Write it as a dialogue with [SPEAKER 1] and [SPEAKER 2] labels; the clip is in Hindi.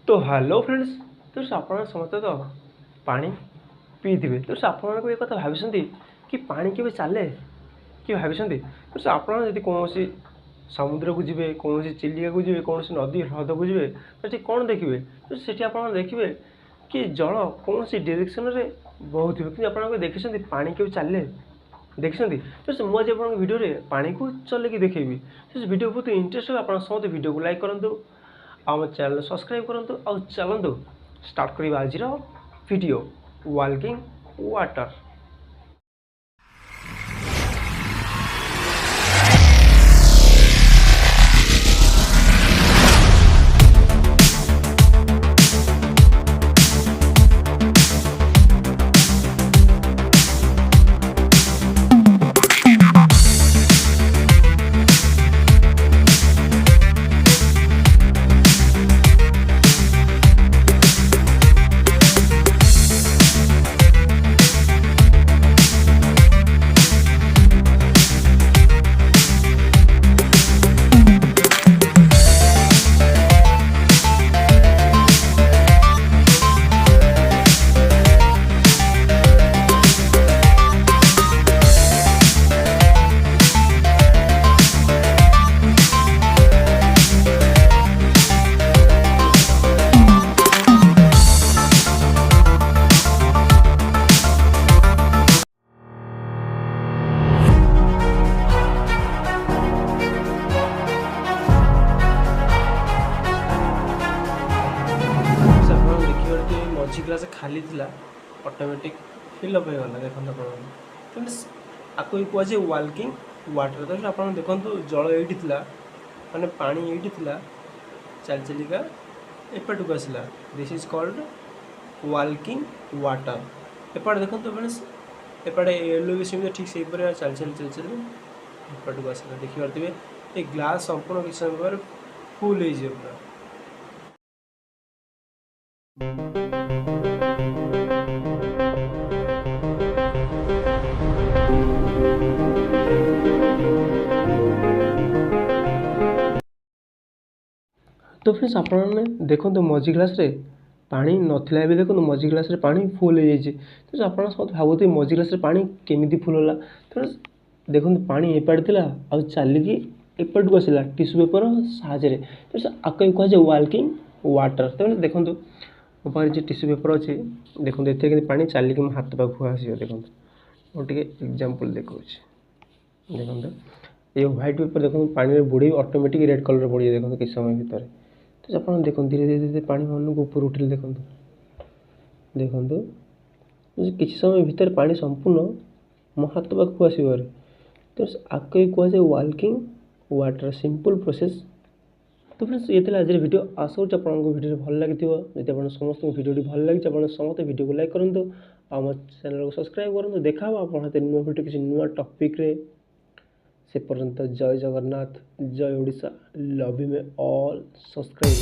[SPEAKER 1] तो हेलो फ्रेंड्स तो ଆପଣ ସମସ୍ତେ ତ ପାଣି ପିଇଥିବେ ତ ଆପଣମାନଙ୍କୁ ଏ କଥା ଭାବିଛନ୍ତି କି ପାଣି କେବେ ଚାଲେ କି ଭାବିଛନ୍ତି ତ ଆପଣ ଯଦି କୌଣସି ସମୁଦ୍ରକୁ ଯିବେ କୌଣସି ଚିଲିକାକୁ ଯିବେ କୌଣସି ନଦୀ ହ୍ରଦକୁ ଯିବେ ସେଠି କ'ଣ ଦେଖିବେ ତ ସେଠି ଆପଣ ଦେଖିବେ କି ଜଳ କୌଣସି ଡିରେକ୍ସନରେ ବହୁଥିବ କିନ୍ତୁ ଆପଣ ଦେଖିଛନ୍ତି ପାଣି କେବେ ଚାଲେ ଦେଖିଛନ୍ତି ତ ମୁଁ ଆଜି ଆପଣଙ୍କ ଭିଡ଼ିଓରେ ପାଣିକୁ ଚଲେଇକି ଦେଖେଇବି ସେ ଭିଡ଼ିଓ ବହୁତ ଇଣ୍ଟରେଷ୍ଟ ହେବ ଆପଣ ସମସ୍ତେ ଭିଡ଼ିଓକୁ ଲାଇକ୍ କରନ୍ତୁ ଆମ ଚ୍ୟାନେଲ ସବସ୍କ୍ରାଇବ୍ କରନ୍ତୁ ଆଉ ଚାଲନ୍ତୁ ଷ୍ଟାର୍ଟ କରିବା ଆଜିର ଭିଡ଼ିଓ ୱାର୍କିଂ ୱାଟର। मझी ग्लास खाली थिला ऑटोमेटिक फिलअप हो गला देखो आप आपको कहुए वाल्किंग वाटर तो आप देखो जल ये माने पानी ये चल चलिका एपटू आसला this is called walking water एपटे देखो फ्रेंड्स एपटे येलो भी सेम ठीक से चल चल चल चल एपटू आसला देखिए ये ग्लास संपूर्ण किसी समय पर फुल हो पूरा। तो फ्रेंड्स आपने देखो मझी ग्लास रे पानी नथिला भी देखो मझी ग्लास रे पानी फुल हो जाए तो आप भावुथे मझी ग्लास रे पानी केमी फुल है फ्रेंड्स देखो पानी एपटे थी आ चलिकी एपटू आसला टिश्यू पेपर साहाଯ୍ୟରେ तो आपको कहुए वाल्किंग वाटर तो देखो मो पाखे जो टिश्यू पेपर अच्छे देखो ये पानी चलिकी मो हाथ पाखक आस देखो मुझे एग्जांपल देखा देखो ये व्हाइट पेपर देखो पानी बुड़े ऑटोमेटिक रेड कलर पड़ जाए देखो किस समय भितर तो आप देखो धीरे धीरे धीरे पानी मन को ऊपर उठे देखो देखो किसी समय भितर पानी संपूर्ण मो हाथ पाखक आसवे तो आपको कहुए वाल्किंग वाटर सिंपल प्रोसेस। तो फ्रेंड्स ये आज वीडियो आशा करूँ आपको वीडियो भल लगी जब आप समस्त वीडियो भल लगी आप समस्त वीडियो को लाइक करूँ आम चैनल को सब्सक्राइब करूँ देखा आप नुआ वीडियो किसी नुआ टॉपिक रे से पर्यंत जय जगन्नाथ जय Odisha love you may all subscribe.